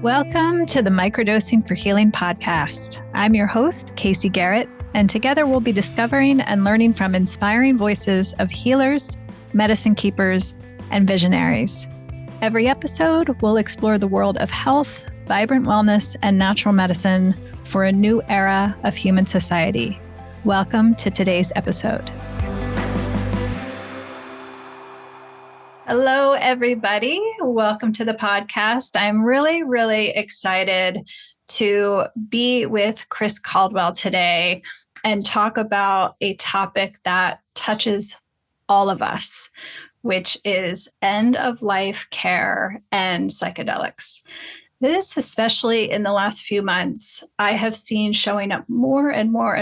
Welcome to the Microdosing for Healing podcast. I'm your host, Casey Garrett, and together we'll be discovering and learning from inspiring voices of healers, medicine keepers, and visionaries. Every episode, we'll explore the world of health, vibrant wellness, and natural medicine for a new era of human society. Welcome to today's episode. Hello, everybody. Welcome to the podcast. I'm really excited to be with Chris Caldwell today and talk about a topic that touches all of us, which is end-of-life care and psychedelics. This, especially in the last few months, I have seen showing up more and more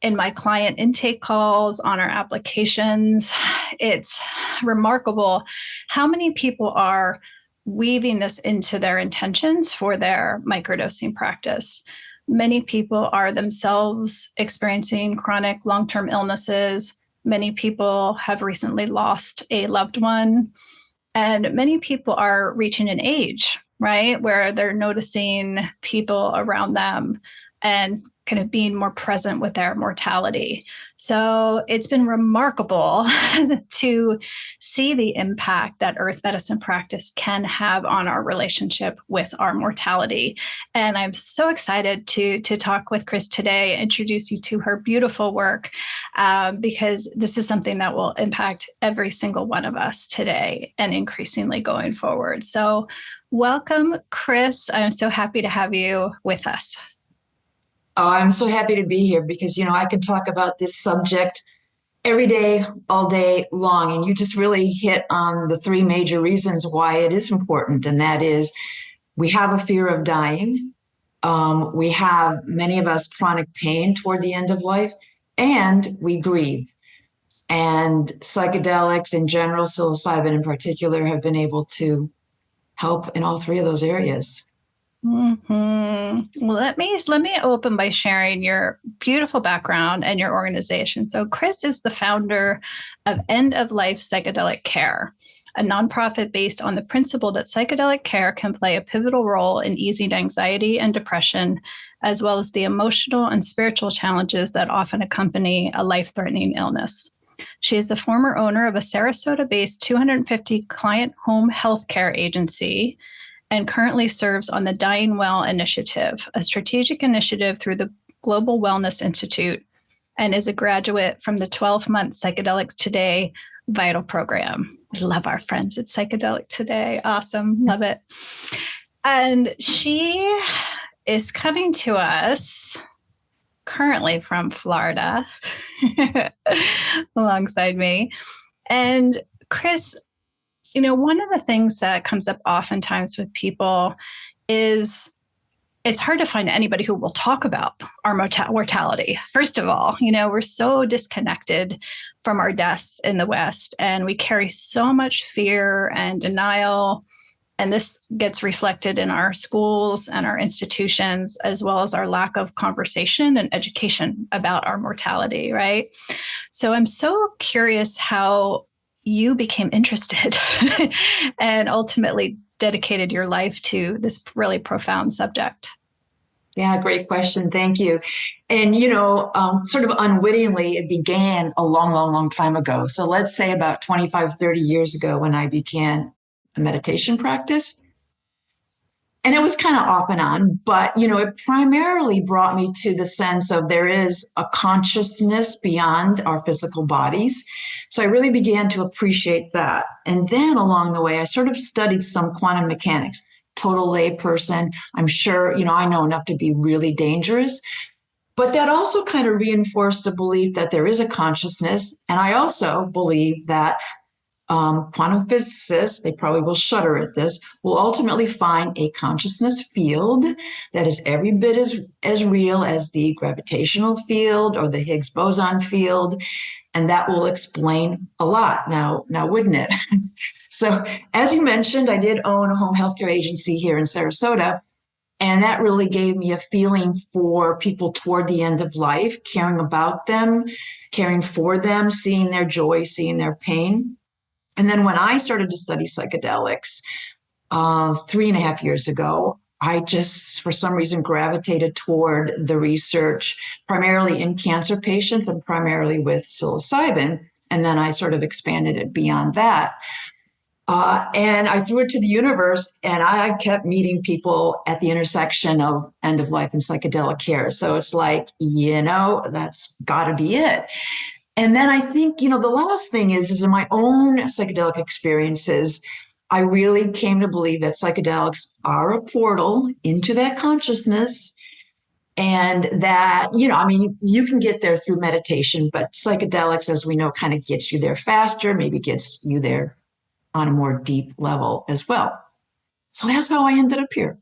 in my client intake calls, on our applications. It's remarkable how many people are weaving this into their intentions for their microdosing practice. Many people are themselves experiencing chronic long-term illnesses. Many people have recently lost a loved one. And many people are reaching an age, right, where they're noticing people around them and kind of being more present with their mortality. So it's been remarkable to see the impact that earth medicine practice can have on our relationship with our mortality. And I'm so excited to talk with Chris today, introduce you to her beautiful work, because this is something that will impact every single one of us today and increasingly going forward. So welcome, Chris. I'm so happy to have you with us. Oh, I'm so happy to be here because, I can talk about this subject every day, all day long. And you just really hit on the three major reasons why it is important. And that is we have a fear of dying. We have, many of us, chronic pain toward the end of life, and we grieve. And psychedelics in general, psilocybin in particular, have been able to help in all three of those areas. Mm-hmm. Well, let me open by sharing your beautiful background and your organization. So Chris is the founder of End of Life Psychedelic Care, a nonprofit based on the principle that psychedelic care can play a pivotal role in easing anxiety and depression, as well as the emotional and spiritual challenges that often accompany a life-threatening illness. She is the former owner of a Sarasota-based 250 client home healthcare agency and currently serves on the Dying Well Initiative, a strategic initiative through the Global Wellness Institute, and is a graduate from the 12-month Psychedelic Today Vital Program. I love our friends at Psychedelic Today. Awesome. Love it. And she is coming to us currently from Florida alongside me. And Chris, one of the things that comes up oftentimes with people is it's hard to find anybody who will talk about our mortality. First of all, we're so disconnected from our deaths in the West, and we carry so much fear and denial. And this gets reflected in our schools and our institutions, as well as our lack of conversation and education about our mortality, right? So I'm so curious how you became interested and ultimately dedicated your life to this really profound subject. Yeah, great question. Thank you. And, sort of unwittingly, it began a long time ago. So let's say about 25, 30 years ago when I began a meditation practice. And it was kind of off and on, but, it primarily brought me to the sense of there is a consciousness beyond our physical bodies. So I really began to appreciate that. And then along the way, I sort of studied some quantum mechanics. Total lay person. I'm sure, I know enough to be really dangerous. But that also kind of reinforced the belief that there is a consciousness. And I also believe that quantum physicists, they probably will shudder at this, will ultimately find a consciousness field that is every bit as real as the gravitational field or the Higgs boson field. And that will explain a lot now, wouldn't it? So as you mentioned, I did own a home healthcare agency here in Sarasota. And that really gave me a feeling for people toward the end of life, caring about them, caring for them, seeing their joy, seeing their pain. And then when I started to study psychedelics, 3.5 years ago, I just, for some reason, gravitated toward the research primarily in cancer patients and primarily with psilocybin. And then I sort of expanded it beyond that. And I threw it to the universe, and I kept meeting people at the intersection of end of life and psychedelic care. So it's like, that's got to be it. And then I think, the last thing is in my own psychedelic experiences, I really came to believe that psychedelics are a portal into that consciousness. And that, you can get there through meditation, but psychedelics, as we know, kind of gets you there faster, maybe gets you there on a more deep level as well. So that's how I ended up here.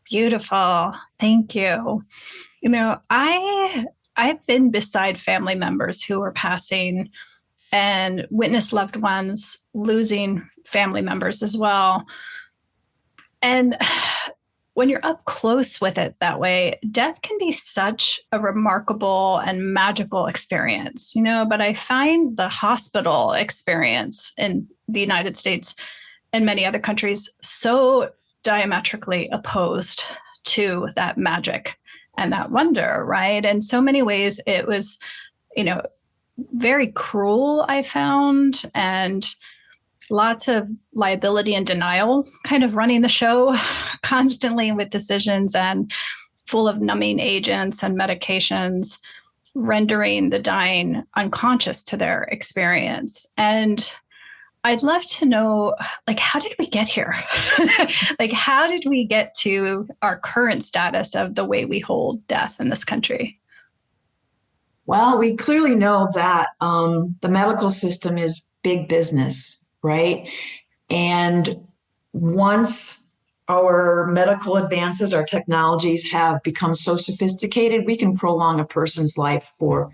Beautiful. Thank you. I've been beside family members who are passing and witnessed loved ones losing family members as well. And when you're up close with it that way, death can be such a remarkable and magical experience, but I find the hospital experience in the United States and many other countries so diametrically opposed to that magic and that wonder, right? In so many ways, it was, very cruel, I found, and lots of liability and denial kind of running the show constantly with decisions and full of numbing agents and medications, rendering the dying unconscious to their experience. And I'd love to know, how did we get here? How did we get to our current status of the way we hold death in this country? Well, we clearly know that the medical system is big business, right? And once our medical advances, our technologies have become so sophisticated, we can prolong a person's life for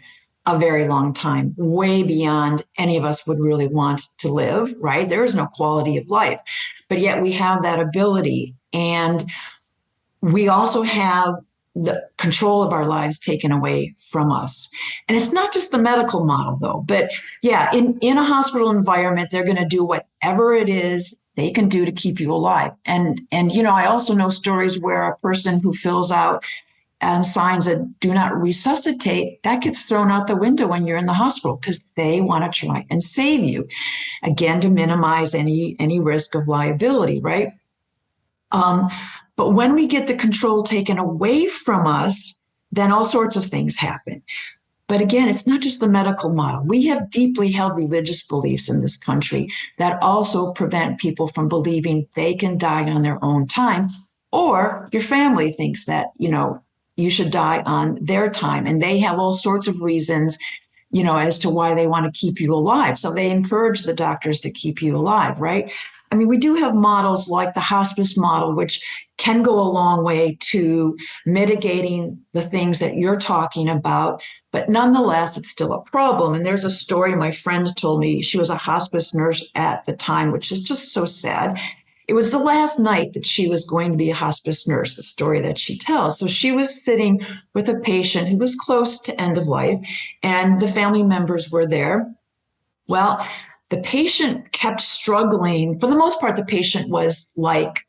a very long time, way beyond any of us would really want to live, right? There is no quality of life, but yet we have that ability. And we also have the control of our lives taken away from us. And it's not just the medical model though, but yeah, in a hospital environment, they're going to do whatever it is they can do to keep you alive. And I also know stories where a person who fills out and signs a do not resuscitate, that gets thrown out the window when you're in the hospital because they want to try and save you, again, to minimize any risk of liability, right? But when we get the control taken away from us, then all sorts of things happen. But again, it's not just the medical model. We have deeply held religious beliefs in this country that also prevent people from believing they can die on their own time, or your family thinks that, you should die on their time. And they have all sorts of reasons, as to why they want to keep you alive. So they encourage the doctors to keep you alive, right? I mean, we do have models like the hospice model, which can go a long way to mitigating the things that you're talking about. But nonetheless, it's still a problem. And there's a story my friend told me. She was a hospice nurse at the time, which is just so sad. It was the last night that she was going to be a hospice nurse, the story that she tells. So she was sitting with a patient who was close to end of life, and the family members were there. Well, the patient kept struggling. For the most part, the patient was like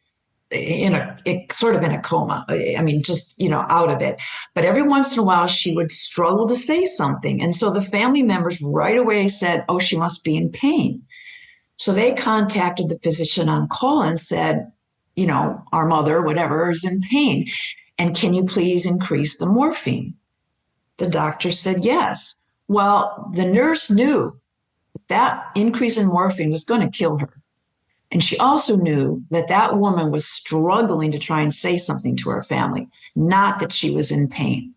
sort of in a coma. I mean, just, out of it. But every once in a while, she would struggle to say something. And so the family members right away said, oh, she must be in pain. So they contacted the physician on call and said, our mother, whatever, is in pain. And can you please increase the morphine? The doctor said yes. Well, the nurse knew that increase in morphine was going to kill her. And she also knew that that woman was struggling to try and say something to her family, not that she was in pain,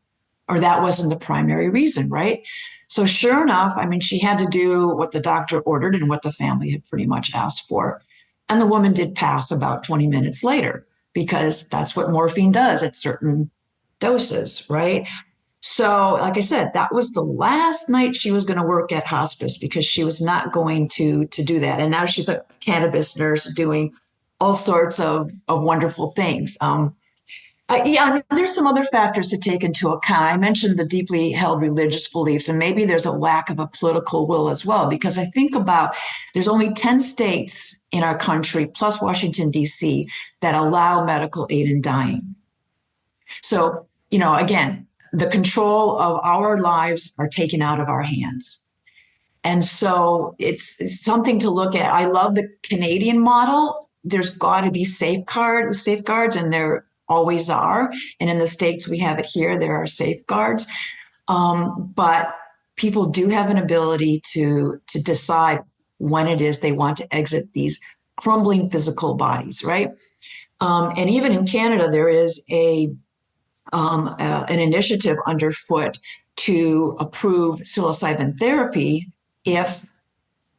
or that wasn't the primary reason, right? So sure enough, I mean, she had to do what the doctor ordered and what the family had pretty much asked for. And the woman did pass about 20 minutes later, because that's what morphine does at certain doses, right? So, like I said, that was the last night she was going to work at hospice, because she was not going to do that. And now she's a cannabis nurse doing all sorts of wonderful things. Yeah, I mean, there's some other factors to take into account. I mentioned the deeply held religious beliefs, and maybe there's a lack of a political will as well, because I think about there's only 10 states in our country, plus Washington, D.C., that allow medical aid in dying. So, again, the control of our lives are taken out of our hands. And so it's something to look at. I love the Canadian model. There's got to be safeguards, and there always are. And in the States, we have it here. There are safeguards. But people do have an ability to decide when it is they want to exit these crumbling physical bodies, right? And even in Canada, there is an initiative underfoot to approve psilocybin therapy if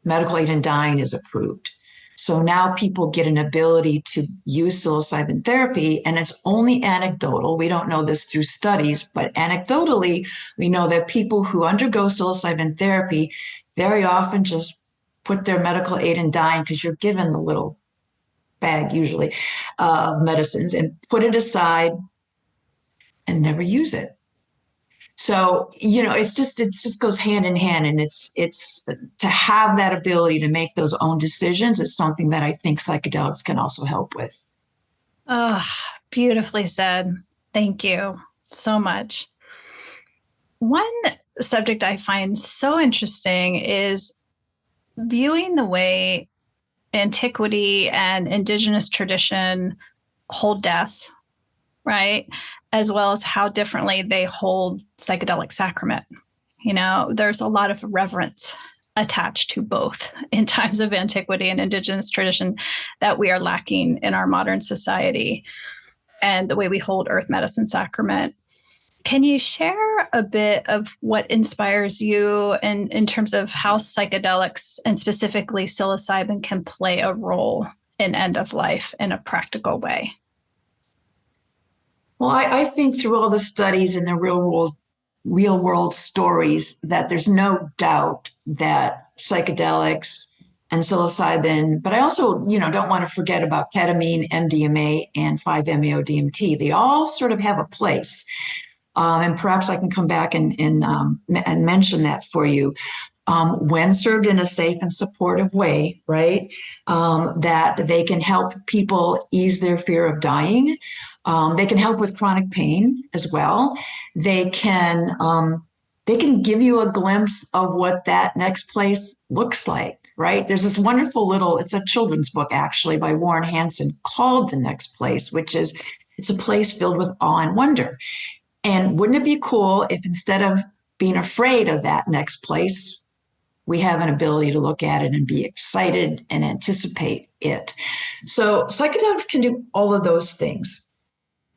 medical aid in dying is approved. So now people get an ability to use psilocybin therapy, and it's only anecdotal. We don't know this through studies, but anecdotally, we know that people who undergo psilocybin therapy very often just put their medical aid in dying, because you're given the little bag usually of medicines, and put it aside and never use it. So, it just goes hand in hand, and it's to have that ability to make those own decisions is something that I think psychedelics can also help with. Oh, beautifully said. Thank you so much. One subject I find so interesting is viewing the way antiquity and indigenous tradition hold death, right? As well as how differently they hold psychedelic sacrament. There's a lot of reverence attached to both in times of antiquity and indigenous tradition that we are lacking in our modern society, and the way we hold earth medicine sacrament. Can you share a bit of what inspires you in terms of how psychedelics, and specifically psilocybin, can play a role in end of life in a practical way? Well, I think through all the studies and the real world stories that there's no doubt that psychedelics and psilocybin, but I also, don't want to forget about ketamine, MDMA, and 5-MeO-DMT. They all sort of have a place. And perhaps I can come back and mention that for you. When served in a safe and supportive way, right? That they can help people ease their fear of dying. They can help with chronic pain as well. They can give you a glimpse of what that next place looks like, right? There's this wonderful it's a children's book actually by Warren Hansen called The Next Place, it's a place filled with awe and wonder. And wouldn't it be cool if instead of being afraid of that next place, we have an ability to look at it and be excited and anticipate it? So psychedelics can do all of those things.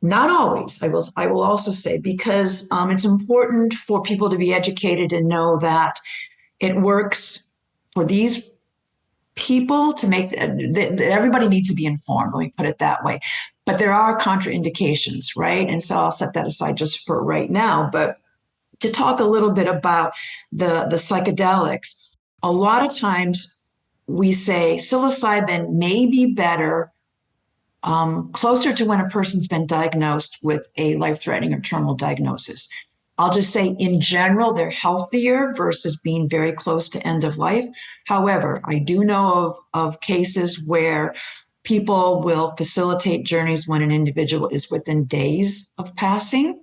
Not always, I will also say, because it's important for people to be educated and know that it works for these people to make, everybody needs to be informed, let me put it that way. But there are contraindications, right? And so I'll set that aside just for right now. But to talk a little bit about the psychedelics, a lot of times we say psilocybin may be better closer to when a person's been diagnosed with a life-threatening or terminal diagnosis. I'll just say in general, they're healthier versus being very close to end of life. However, I do know of cases where people will facilitate journeys when an individual is within days of passing,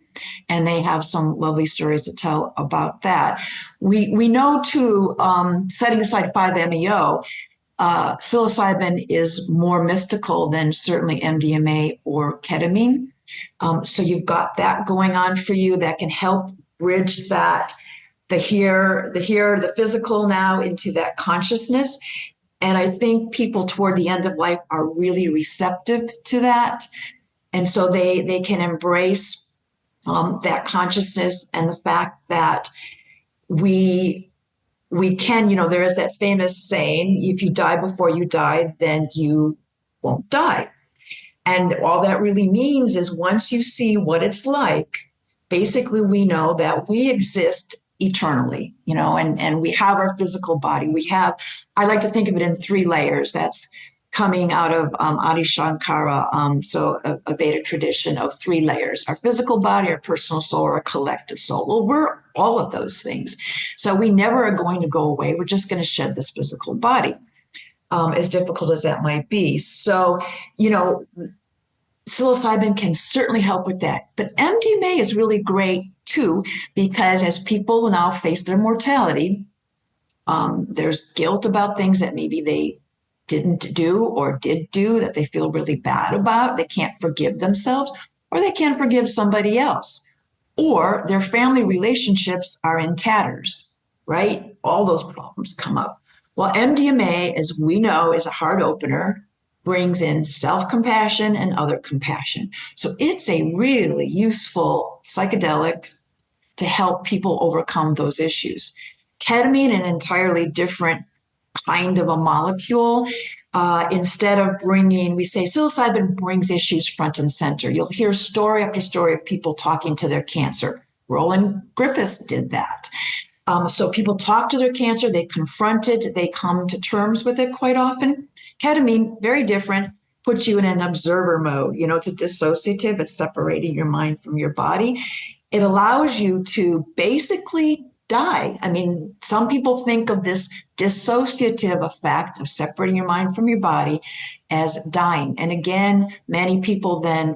and they have some lovely stories to tell about that. We know too, setting aside 5-MeO, psilocybin is more mystical than certainly MDMA or ketamine. So you've got that going on for you that can help bridge that, the physical now into that consciousness. And I think people toward the end of life are really receptive to that. And so they can embrace that consciousness and the fact that we can, there is that famous saying, if you die before you die, then you won't die. And all that really means is once you see what it's like, basically we know that we exist eternally, and we have our physical body. I like to think of it in 3 layers. That's coming out of Adi Shankara, so a Vedic tradition of 3 layers: our physical body, our personal soul, or a collective soul. Well, we're all of those things. So we never are going to go away. We're just going to shed this physical body, as difficult as that might be. So, psilocybin can certainly help with that. But MDMA is really great too, because as people now face their mortality, there's guilt about things that maybe they didn't do or did do that they feel really bad about. They can't forgive themselves, or they can't forgive somebody else, or their family relationships are in tatters, right? All those problems come up. Well, MDMA, as we know, is a heart opener, brings in self-compassion and other compassion. So it's a really useful psychedelic to help people overcome those issues. Ketamine, an entirely different kind of a molecule. Instead of we say psilocybin brings issues front and center. You'll hear story after story of people talking to their cancer. Roland Griffiths did that. So people talk to their cancer, they confront it, they come to terms with it quite often. Ketamine, very different, puts you in an observer mode. It's a dissociative, it's separating your mind from your body. It allows you to basically die. I mean, some people think of this dissociative effect of separating your mind from your body as dying. And again, many people then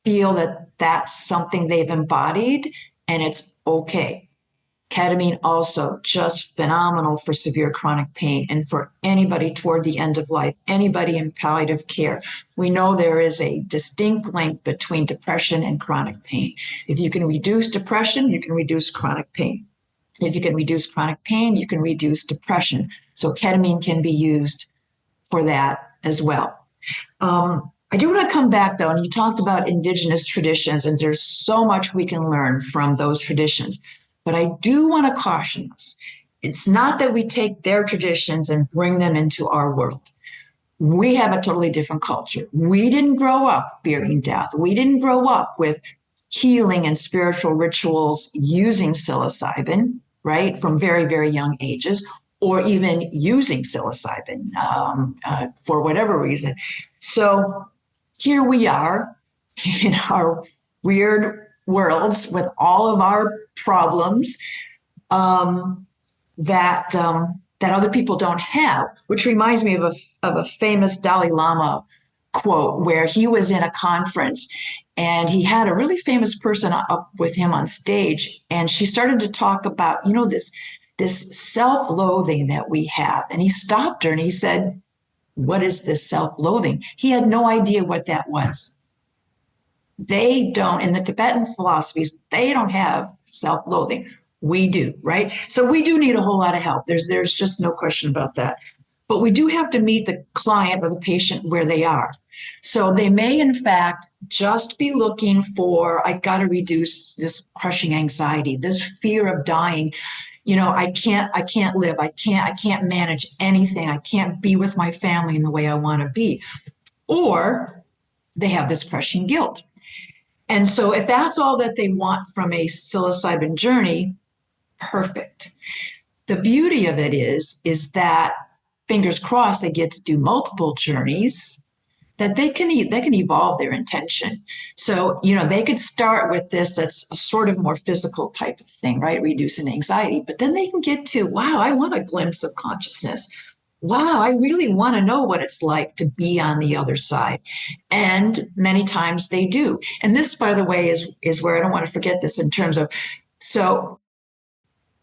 feel that that's something they've embodied and it's okay. Ketamine also just phenomenal for severe chronic pain and for anybody toward the end of life, anybody in palliative care. We know there is a distinct link between depression and chronic pain. If you can reduce depression, you can reduce chronic pain. If you can reduce chronic pain, you can reduce depression. So ketamine can be used for that as well. I do want to come back, though, and you talked about indigenous traditions, and there's so much we can learn from those traditions. But I do want to caution us. It's not that we take their traditions and bring them into our world. We have a totally different culture. We didn't grow up fearing death. We didn't grow up with healing and spiritual rituals using psilocybin, right, from very, very young ages, or even using psilocybin for whatever reason. So here we are in our weird worlds with all of our problems that other people don't have, which reminds me of a famous Dalai Lama quote where he was in a conference and he had a really famous person up with him on stage, and she started to talk about, this self-loathing that we have. And he stopped her and he said, "What is this self-loathing?" He had no idea what that was. They don't, in the Tibetan philosophies, they don't have self-loathing. We do, right? So we do need a whole lot of help. There's just no question about that. But we do have to meet the client or the patient where they are. So they may, in fact, just be looking for, I got to reduce this crushing anxiety, this fear of dying. I can't live. I can't manage anything. I can't be with my family in the way I want to be. Or they have this crushing guilt. And so if that's all that they want from a psilocybin journey, perfect. The beauty of it is that, fingers crossed, they get to do multiple journeys, that they can evolve their intention. So, they could start with this, that's a sort of more physical type of thing, right? Reducing anxiety. But then they can get to, wow, I want a glimpse of consciousness. Wow, I really want to know what it's like to be on the other side. And many times they do. And this, by the way, is where I don't want to forget this in terms of, so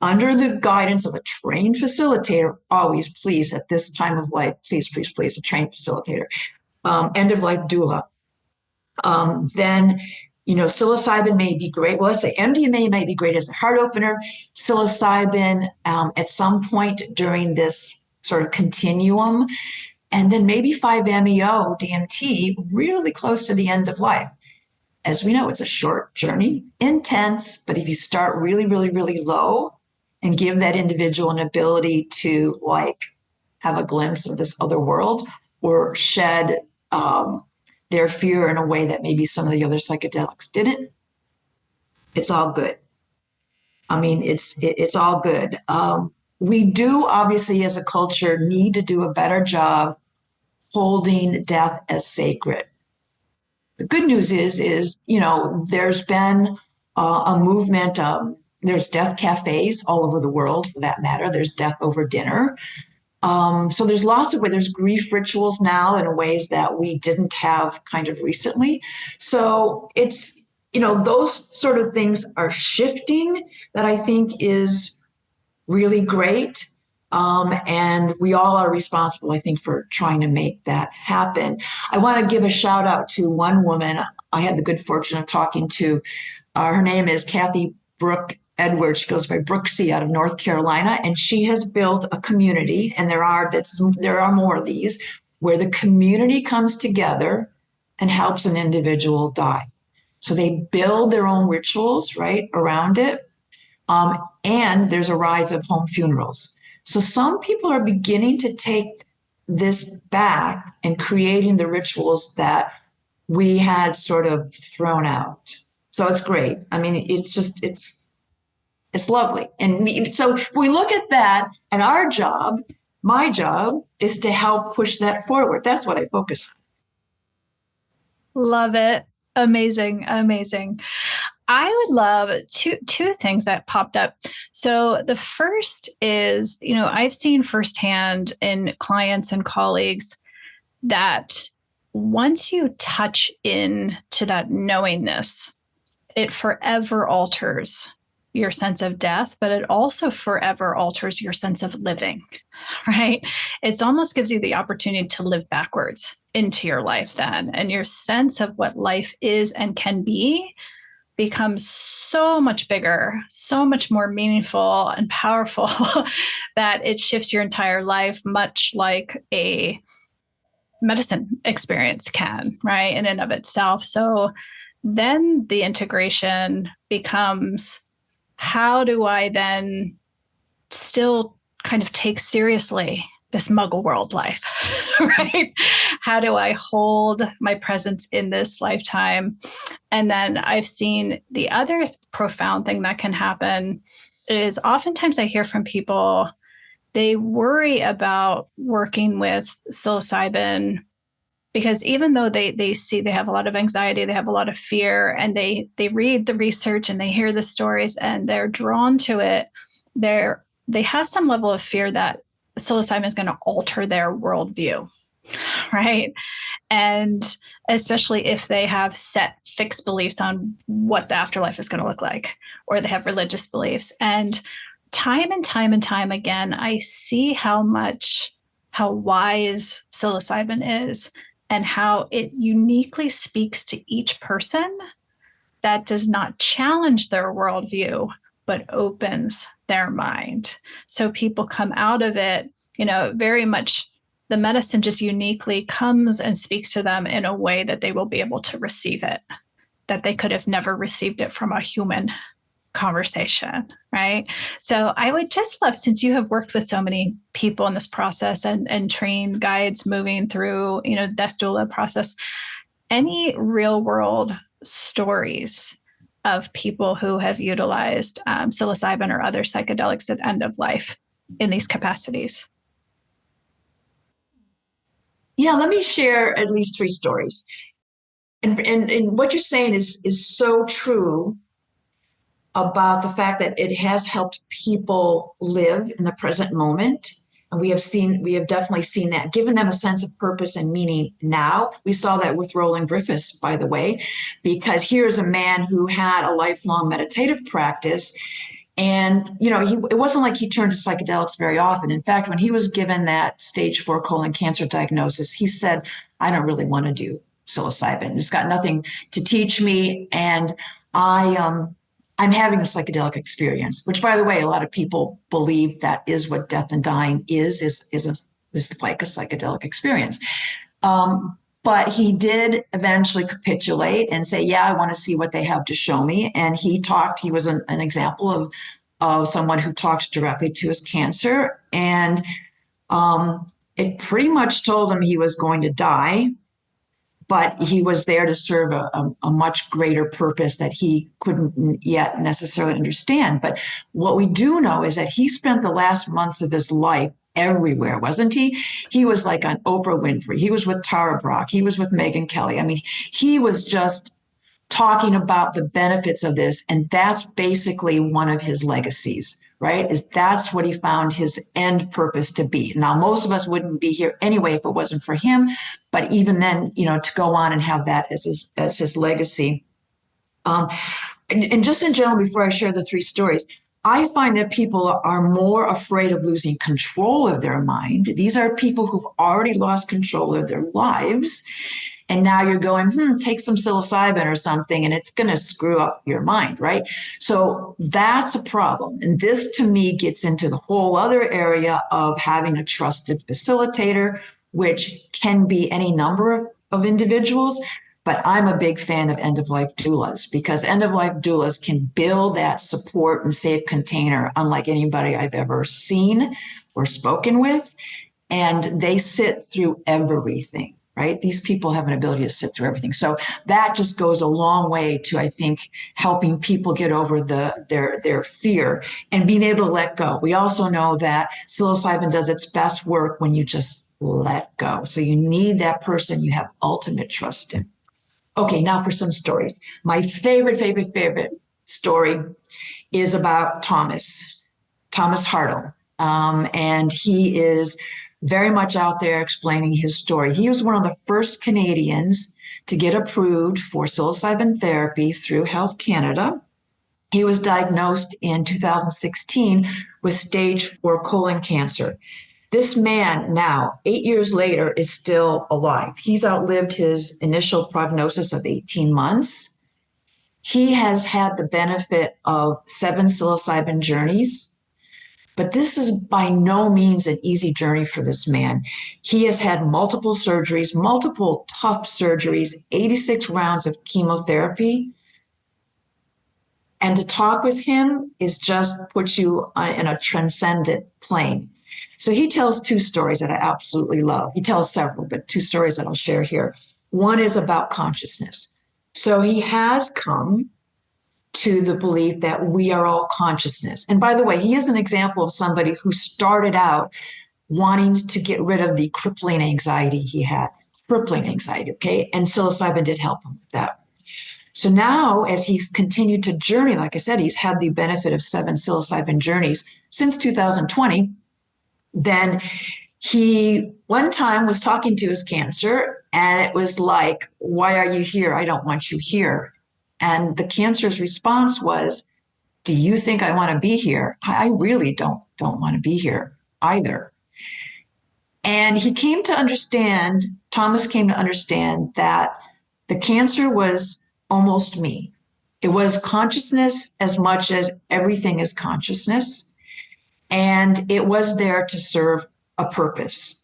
under the guidance of a trained facilitator, always, please, at this time of life, please, a trained facilitator, end of life doula, then, psilocybin may be great. Well, let's say MDMA may be great as a heart opener. Psilocybin at some point during this sort of continuum, and then maybe 5-MeO DMT really close to the end of life. As we know, it's a short journey, intense, but if you start really, really, really low and give that individual an ability to have a glimpse of this other world or shed their fear in a way that maybe some of the other psychedelics didn't, it's all good. I mean, it's all good. We do, obviously, as a culture, need to do a better job holding death as sacred. The good news is, there's been a movement. There's death cafes all over the world, for that matter. There's death over dinner. So there's lots of ways. There's grief rituals now in ways that we didn't have kind of recently. So it's, those sort of things are shifting that I think is really great. And we all are responsible, I think, for trying to make that happen. I want to give a shout out to one woman I had the good fortune of talking to. Her name is Kathy Brooke Edwards. She goes by Brooksy out of North Carolina, and she has built a community, and there are more of these, where the community comes together and helps an individual die. So they build their own rituals, right, around it. And there's a rise of home funerals. So some people are beginning to take this back and creating the rituals that we had sort of thrown out. So it's great. I mean, it's lovely. And so if we look at that, and my job is to help push that forward. That's what I focus on. Love it. Amazing. Amazing. I would love two things that popped up. So the first is, I've seen firsthand in clients and colleagues that once you touch in to that knowingness, it forever alters your sense of death, but it also forever alters your sense of living, right? It almost gives you the opportunity to live backwards into your life then. And your sense of what life is and can be becomes so much bigger, so much more meaningful and powerful that it shifts your entire life, much like a medicine experience can, right? In and of itself. So then the integration becomes, how do I then still kind of take seriously this muggle world life, right? How do I hold my presence in this lifetime? And then I've seen the other profound thing that can happen is oftentimes I hear from people, they worry about working with psilocybin because even though they see they have a lot of anxiety, they have a lot of fear, and they read the research and they hear the stories and they're drawn to it, they have some level of fear that psilocybin is going to alter their worldview, right? And especially if they have set fixed beliefs on what the afterlife is going to look like, or they have religious beliefs. And time and time again, I see how wise psilocybin is and how it uniquely speaks to each person that does not challenge their worldview, but opens their mind. So people come out of it, very much the medicine just uniquely comes and speaks to them in a way that they will be able to receive it, that they could have never received it from a human conversation, right? So I would just love, since you have worked with so many people in this process and trained guides moving through, death doula process, any real world stories of people who have utilized psilocybin or other psychedelics at end of life in these capacities? Yeah, let me share at least 3 stories. And what you're saying is so true about the fact that it has helped people live in the present moment. And we have definitely seen that, given them a sense of purpose and meaning now. We saw that with Roland Griffiths, by the way, because here's a man who had a lifelong meditative practice. And, it wasn't like he turned to psychedelics very often. In fact, when he was given that stage 4 colon cancer diagnosis, he said, I don't really want to do psilocybin. It's got nothing to teach me. And I'm having a psychedelic experience, which, by the way, a lot of people believe that is what death and dying is like a psychedelic experience. But he did eventually capitulate and say, yeah, I want to see what they have to show me. And he was an example of someone who talked directly to his cancer. And it pretty much told him he was going to die, but he was there to serve a much greater purpose that he couldn't yet necessarily understand. But what we do know is that he spent the last months of his life everywhere, wasn't he? He was like on Oprah Winfrey. He was with Tara Brach. He was with Megyn Kelly. I mean, he was just talking about the benefits of this. And that's basically one of his legacies, right? Is that's what he found his end purpose to be. Now, most of us wouldn't be here anyway if it wasn't for him. But even then, to go on and have that as his legacy. And just in general, before I share the three stories, I find that people are more afraid of losing control of their mind. These are people who've already lost control of their lives. And now you're going, take some psilocybin or something, and it's going to screw up your mind, right? So that's a problem. And this, to me, gets into the whole other area of having a trusted facilitator, which can be any number of individuals. But I'm a big fan of end-of-life doulas, because end-of-life doulas can build that support and safe container unlike anybody I've ever seen or spoken with. And they sit through everything, right? These people have an ability to sit through everything. So that just goes a long way to, I think, helping people get over their fear and being able to let go. We also know that psilocybin does its best work when you just let go. So you need that person you have ultimate trust in. Okay, now for some stories. My favorite story is about Thomas Hartle. And he is very much out there explaining his story. He was one of the first Canadians to get approved for psilocybin therapy through Health Canada. He was diagnosed in 2016 with stage 4 colon cancer. This man now, 8 years later, is still alive. He's outlived his initial prognosis of 18 months. He has had the benefit of 7 psilocybin journeys, but this is by no means an easy journey for this man. He has had multiple surgeries, multiple tough surgeries, 86 rounds of chemotherapy. And to talk with him is just puts you in a transcendent plane. So he tells 2 stories that I absolutely love. He tells several, but 2 stories that I'll share here. One is about consciousness. So he has come to the belief that we are all consciousness. And by the way, he is an example of somebody who started out wanting to get rid of the crippling anxiety he had. Crippling anxiety, okay? And psilocybin did help him with that. So now, as he's continued to journey, like I said, he's had the benefit of 7 psilocybin journeys since 2020. Then he one time was talking to his cancer, and it was like, why are you here? I don't want you here. And the cancer's response was, do you think I want to be here? I really don't want to be here either. And he came to understand, Thomas came to understand that the cancer was almost me. It was consciousness as much as everything is consciousness. And it was there to serve a purpose.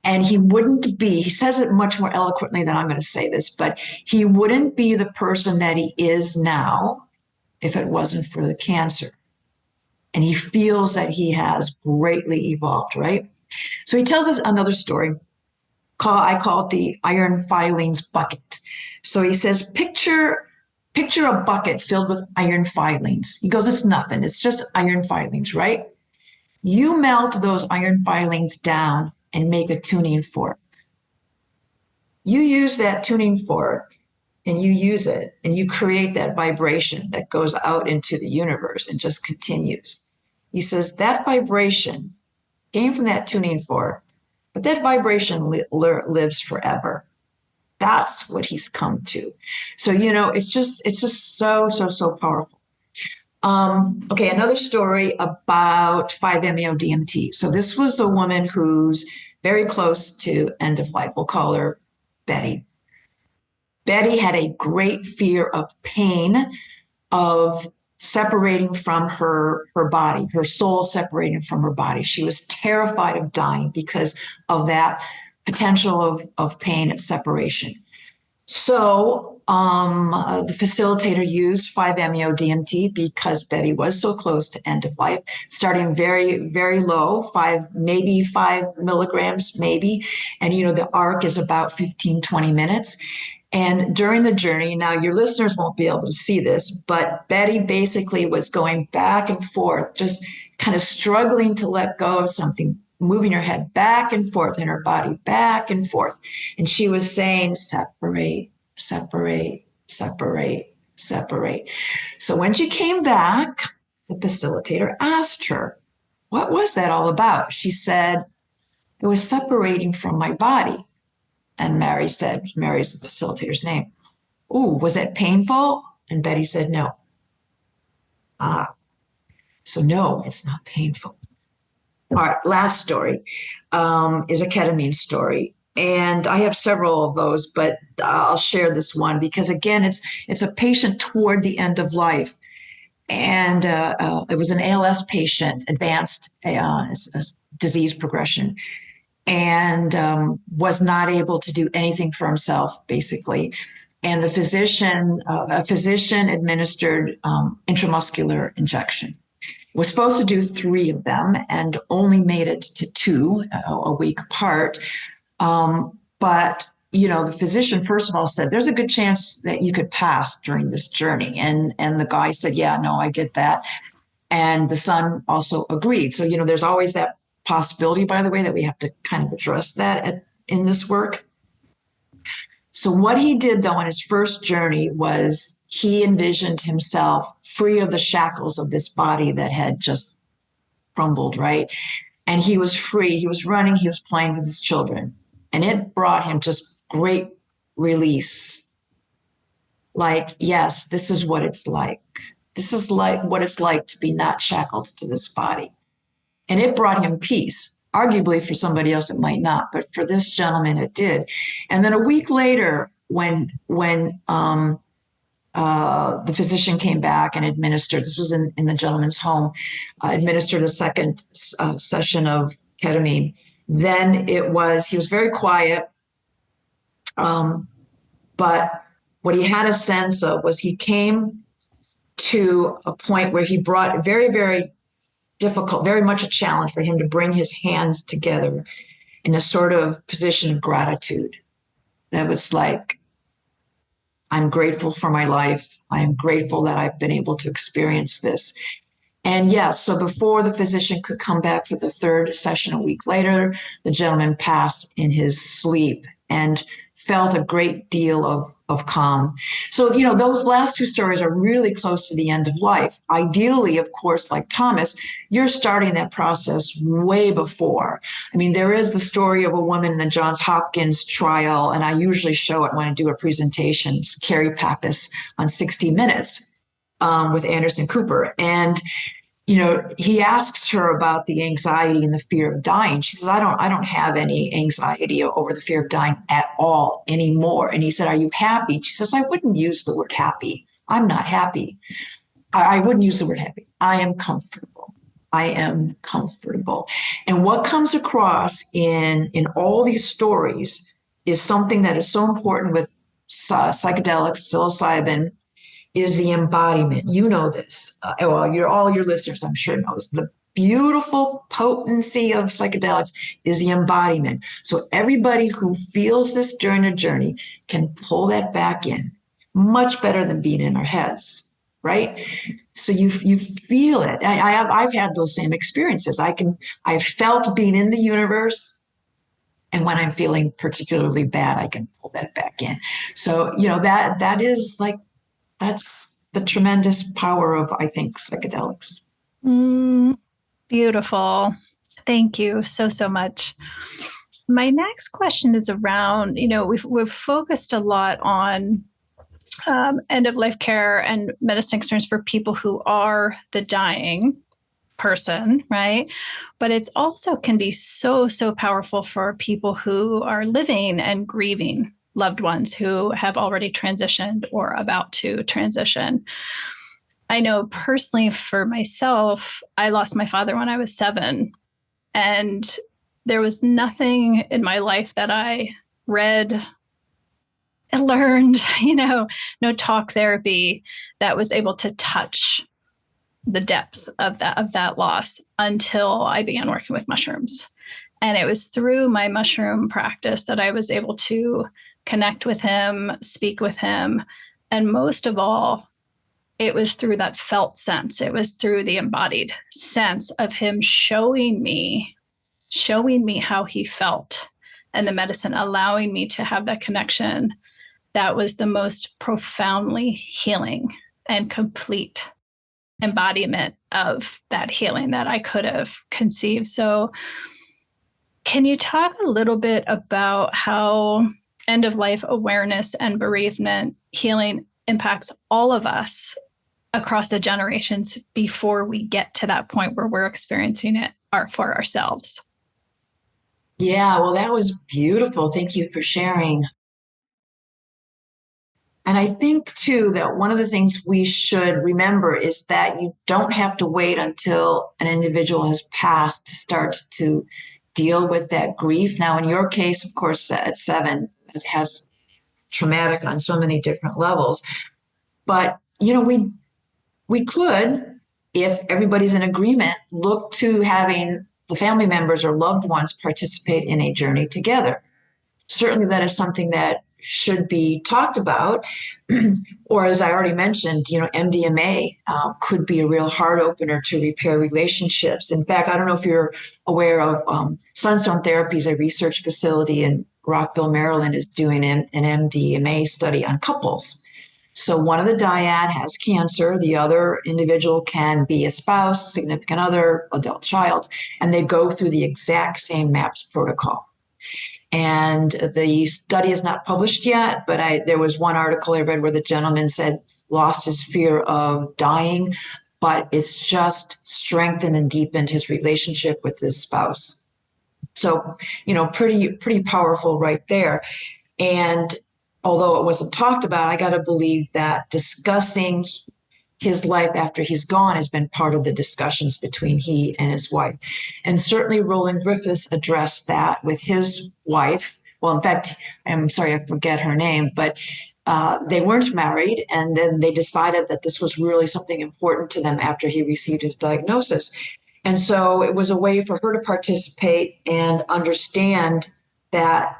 And he wouldn't be, he says it much more eloquently than I'm going to say this, but he wouldn't be the person that he is now if it wasn't for the cancer. And he feels that he has greatly evolved, right? So he tells us another story. I call it the iron filings bucket. So he says, picture a bucket filled with iron filings. He goes, it's nothing. It's just iron filings, right? You melt those iron filings down and make a tuning fork. You use that tuning fork and you use it and you create that vibration that goes out into the universe and just continues. He says that vibration came from that tuning fork, but that vibration lives forever. That's what he's come to. So, it's just so powerful. Okay, another story about 5-MeO-DMT. So this was a woman who's very close to end of life. We'll call her Betty. Betty had a great fear of pain, of separating from her body, her soul separating from her body. She was terrified of dying because of that potential of pain and separation. So the facilitator used 5-MeO-DMT because Betty was so close to end of life, starting very, very low, 5 milligrams, maybe. And, the arc is about 15, 20 minutes. And during the journey, now your listeners won't be able to see this, but Betty basically was going back and forth, just kind of struggling to let go of something, moving her head back and forth and her body back and forth. And she was saying, separate, separate, separate, separate. So when she came back, the facilitator asked her, what was that all about? She said, it was separating from my body. And Mary said, Mary's the facilitator's name. Ooh, was that painful? And Betty said, no. So no, it's not painful. All right, last story is a ketamine story. And I have several of those, but I'll share this one because, again, it's a patient toward the end of life. And it was an ALS patient, advanced disease progression, and was not able to do anything for himself, basically. And a physician administered intramuscular injection. Was supposed to do 3 of them and only made it to 2 a week apart. But, the physician, first of all, said, there's a good chance that you could pass during this journey. And the guy said, yeah, no, I get that. And the son also agreed. So, there's always that possibility, by the way, that we have to kind of address that in this work. So what he did, though, on his first journey was he envisioned himself free of the shackles of this body that had just crumbled, right? And he was free. He was running. He was playing with his children. And it brought him just great release. Like, yes, this is what it's like. This is like what it's like to be not shackled to this body. And it brought him peace. Arguably for somebody else, it might not, but for this gentleman, it did. And then a week later, when the physician came back and administered, this was in the gentleman's home, administered a second session of ketamine. Then he was very quiet. But what he had a sense of was he came to a point where he brought very, very difficult, very much a challenge for him to bring his hands together in a sort of position of gratitude. That was like, I'm grateful for my life. I am grateful that I've been able to experience this. And yes, so before the physician could come back for the third session a week later, the gentleman passed in his sleep and felt a great deal of calm. So, those last 2 stories are really close to the end of life. Ideally, of course, like Thomas, you're starting that process way before. I mean, there is the story of a woman in the Johns Hopkins trial, and I usually show it when I do a presentation. It's Carrie Pappas on 60 Minutes with Anderson Cooper. And he asks her about the anxiety and the fear of dying. She says, I don't have any anxiety over the fear of dying at all anymore. And he said, are you happy? She says, I wouldn't use the word happy. I'm not happy. I wouldn't use the word happy. I am comfortable. I am comfortable. And what comes across in all these stories is something that is so important with psychedelics, psilocybin, is the embodiment. You know this. All your listeners, I'm sure, know this. The beautiful potency of psychedelics is the embodiment. So everybody who feels this during a journey can pull that back in much better than being in our heads, right? So you feel it. I've had those same experiences. I've felt being in the universe. And when I'm feeling particularly bad, I can pull that back in. So, that is like, that's the tremendous power of, I think, psychedelics. Beautiful. Thank you so much. My next question is around, we've focused a lot on end of life care and medicine experience for people who are the dying person, right? But it's also can be so powerful for people who are living and grieving loved ones who have already transitioned or about to transition. I know personally for myself, I lost my father when I was 7, and there was nothing in my life that I read and learned, no talk therapy that was able to touch the depths of that loss until I began working with mushrooms. And it was through my mushroom practice that I was able to connect with him, speak with him, and most of all, it was through that felt sense. It was through the embodied sense of him showing me how he felt, and the medicine allowing me to have that connection. That was the most profoundly healing and complete embodiment of that healing that I could have conceived. So can you talk a little bit about how end of life awareness and bereavement healing impacts all of us across the generations before we get to that point where we're experiencing it for ourselves? Yeah, well, that was beautiful. Thank you for sharing. And I think, too, that one of the things we should remember is that you don't have to wait until an individual has passed to start to deal with that grief. Now, in your case, of course, at 7, it has traumatic on so many different levels. But, we could, if everybody's in agreement, look to having the family members or loved ones participate in a journey together. Certainly that is something that should be talked about. Or as I already mentioned, MDMA could be a real heart opener to repair relationships. In fact, I don't know if you're aware of Sunstone Therapies, a research facility in Rockville, Maryland, is doing an MDMA study on couples. So one of the dyad has cancer, the other individual can be a spouse, significant other, adult child, and they go through the exact same MAPS protocol. And the study is not published yet, but there was one article I read where the gentleman said lost his fear of dying, but it's just strengthened and deepened his relationship with his spouse. So, pretty powerful right there. And although it wasn't talked about, I got to believe that discussing his life after he's gone has been part of the discussions between he and his wife. And certainly Roland Griffiths addressed that with his wife. Well, in fact, I'm sorry, I forget her name, but they weren't married. And then they decided that this was really something important to them after he received his diagnosis. And so it was a way for her to participate and understand that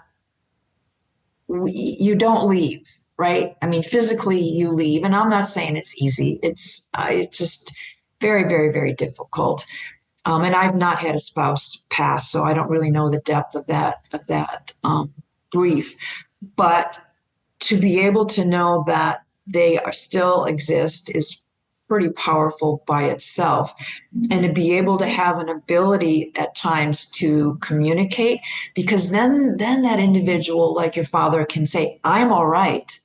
you don't leave. Right? I mean, physically you leave, and I'm not saying it's easy. It's just very, very, very difficult. And I've not had a spouse pass, so I don't really know the depth of that grief. But to be able to know that they are still exist is pretty powerful by itself. And to be able to have an ability at times to communicate, because then that individual, like your father, can say, "I'm all right.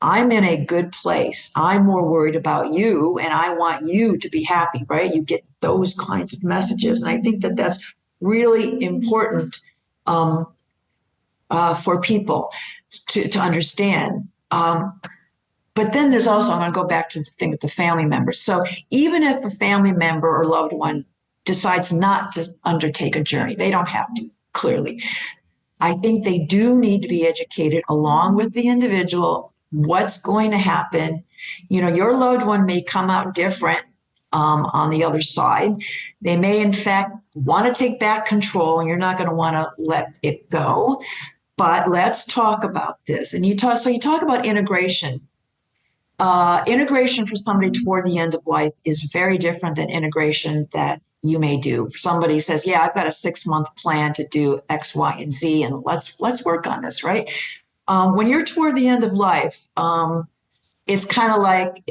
I'm in a good place. I'm more worried about you, and I want you to be happy," right? You get those kinds of messages. And I think that that's really important for people to understand. But then there's also, I'm going to go back to the thing with the family members. So even if a family member or loved one decides not to undertake a journey, they don't have to, clearly. I think they do need to be educated along with the individual. What's going to happen? Your loved one may come out different on the other side. They may, in fact, want to take back control, and you're not going to want to let it go. But let's talk about this. And you talk about integration. Integration for somebody toward the end of life is very different than integration that you may do. If somebody says, "Yeah, I've got a 6-month plan to do X, Y, and Z, and let's work on this," right? When you're toward the end of life, it's kind of like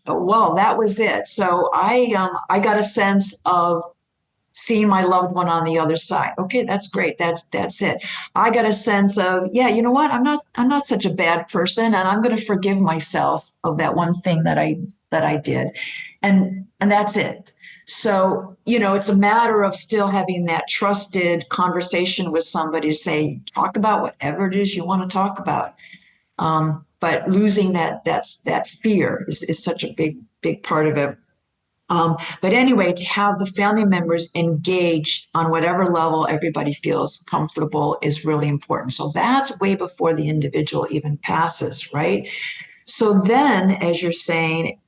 well, that was it. So I got a sense of seeing my loved one on the other side. Okay, that's great. That's it. I got a sense of, yeah, you know what? I'm not such a bad person, and I'm going to forgive myself of that one thing that I did, and that's it. So, it's a matter of still having that trusted conversation with somebody to say, talk about whatever it is you want to talk about. But losing that fear is such a big part of it. But anyway, to have the family members engaged on whatever level everybody feels comfortable is really important. So that's way before the individual even passes, right? So then, as you're saying,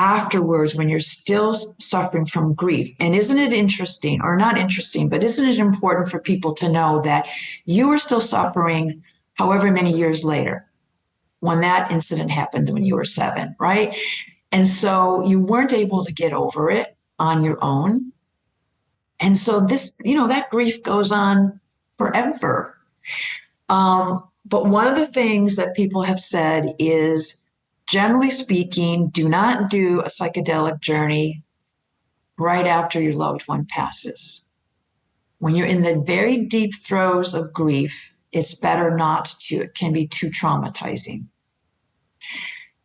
afterwards, when you're still suffering from grief, and isn't it interesting, or not interesting, but isn't it important for people to know that you are still suffering however many years later? when that incident happened when you were 7, right? And so you weren't able to get over it on your own. And so this, that grief goes on forever. But one of the things that people have said is, generally speaking, do not do a psychedelic journey right after your loved one passes. When you're in the very deep throes of grief, it's better not to, it can be too traumatizing.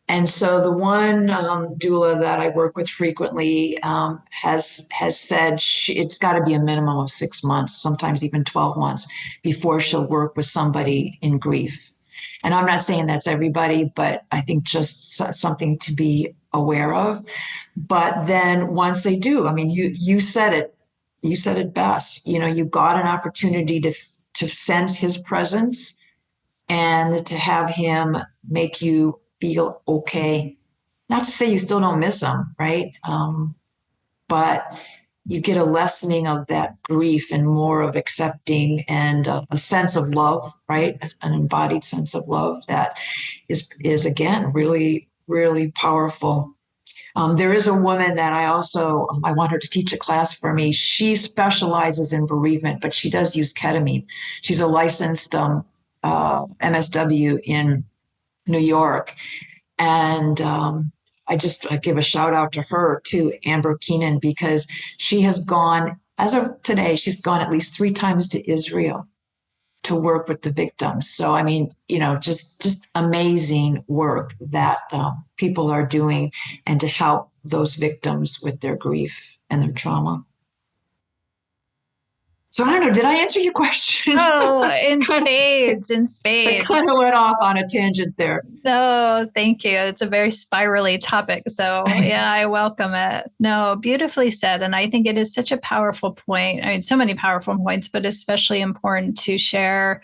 And so the one doula that I work with frequently has said it's got to be a minimum of 6 months, sometimes even 12 months before she'll work with somebody in grief. And I'm not saying that's everybody, but I think just something to be aware of. But then once they do, I mean, you said it best. You got an opportunity to sense his presence and to have him make you feel okay. Not to say you still don't miss him, right? But you get a lessening of that grief and more of accepting and a sense of love, right? An embodied sense of love that is again really, really powerful. There is a woman that I want her to teach a class for me. She specializes in bereavement, but she does use ketamine. She's a licensed MSW in New York. And I give a shout out to her, to Amber Keenan, because she has gone, as of today, she's gone at least 3 times to Israel to work with the victims. So, I mean, just amazing work that people are doing and to help those victims with their grief and their trauma. So I don't know, did I answer your question? Oh, in spades. I kind of went off on a tangent there. No, thank you. It's a very spirally topic. So yeah, I welcome it. No, beautifully said. And I think it is such a powerful point. I mean, so many powerful points, but especially important to share,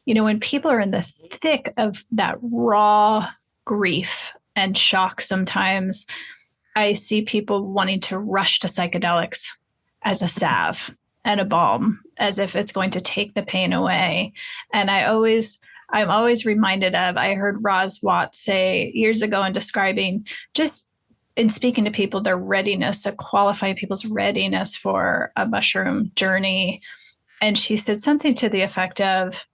when people are in the thick of that raw grief and shock sometimes, I see people wanting to rush to psychedelics as a salve and a balm, as if it's going to take the pain away. And I'm always reminded of, I heard Roz Watts say years ago in describing, just in speaking to people, their readiness, to qualify people's readiness for a mushroom journey. And she said something to the effect of,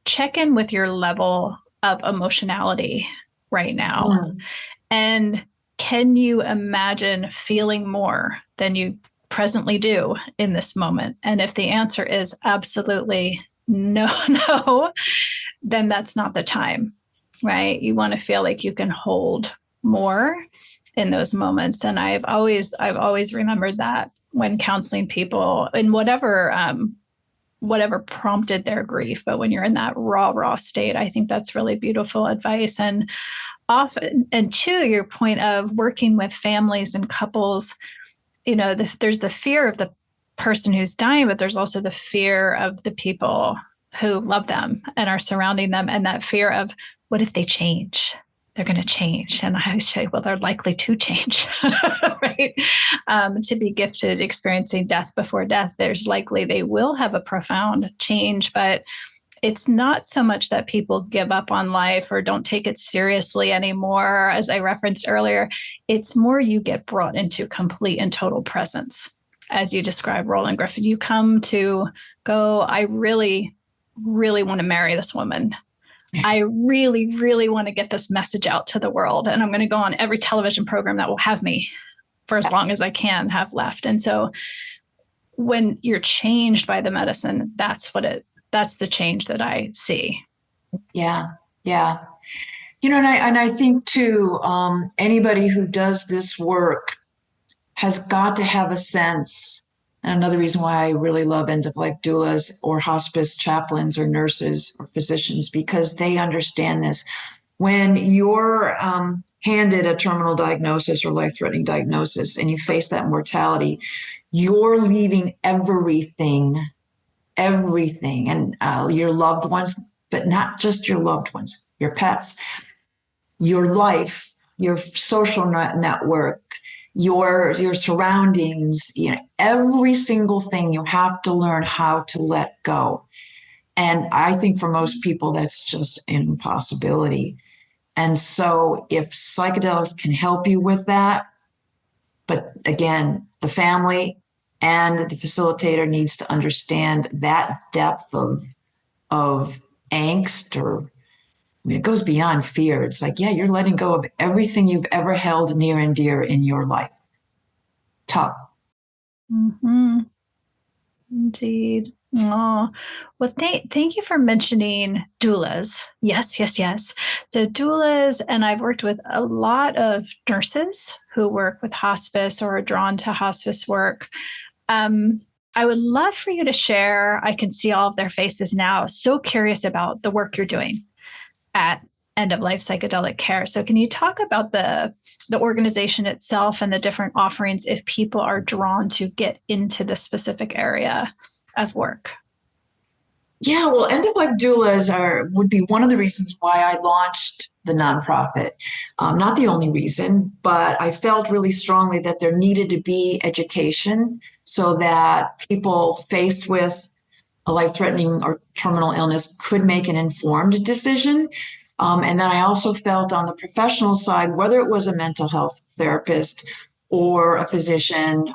check in with your level of emotionality right now. And can you imagine feeling more than you presently do in this moment? And if the answer is absolutely no, then that's not the time, right? You want to feel like you can hold more in those moments. And I've always remembered that when counseling people in whatever prompted their grief. But when you're in that raw state, I think that's really beautiful advice. And often, and to your point of working with families and couples, there's the fear of the person who's dying, but there's also the fear of the people who love them and are surrounding them. And that fear of, what if they change? They're going to change. And I say, well, they're likely to change, right? To be gifted experiencing death before death, there's likely they will have a profound change, but it's not so much that people give up on life or don't take it seriously anymore. As I referenced earlier, it's more you get brought into complete and total presence. As you describe, Roland Griffin, you come to go, I really, really want to marry this woman. I really, really want to get this message out to the world. And I'm going to go on every television program that will have me for as long as I can have left. And so when you're changed by the medicine, that's the change that I see. Yeah. And I think too, anybody who does this work has got to have a sense. And another reason why I really love end-of-life doulas or hospice chaplains or nurses or physicians, because they understand this. When you're handed a terminal diagnosis or life-threatening diagnosis and you face that mortality, you're leaving everything, and your loved ones, but not just your loved ones, your pets, your life, your social network, your surroundings, every single thing you have to learn how to let go. And I think for most people, that's just an impossibility. And so if psychedelics can help you with that, but again, the family and the facilitator needs to understand that depth of angst, or I mean, it goes beyond fear. It's like, yeah, you're letting go of everything you've ever held near and dear in your life. Tough. Mm-hmm. Indeed. Oh, well, thank you for mentioning doulas. Yes, yes, yes. So doulas, and I've worked with a lot of nurses who work with hospice or are drawn to hospice work. I would love for you to share. I can see all of their faces now. So curious about the work you're doing at End of Life Psychedelic Care. So can you talk about the organization itself and the different offerings if people are drawn to get into the specific area of work? Yeah, well, end of life doulas would be one of the reasons why I launched the nonprofit. Not the only reason, but I felt really strongly that there needed to be education so that people faced with a life-threatening or terminal illness could make an informed decision. And then I also felt on the professional side, whether it was a mental health therapist or a physician,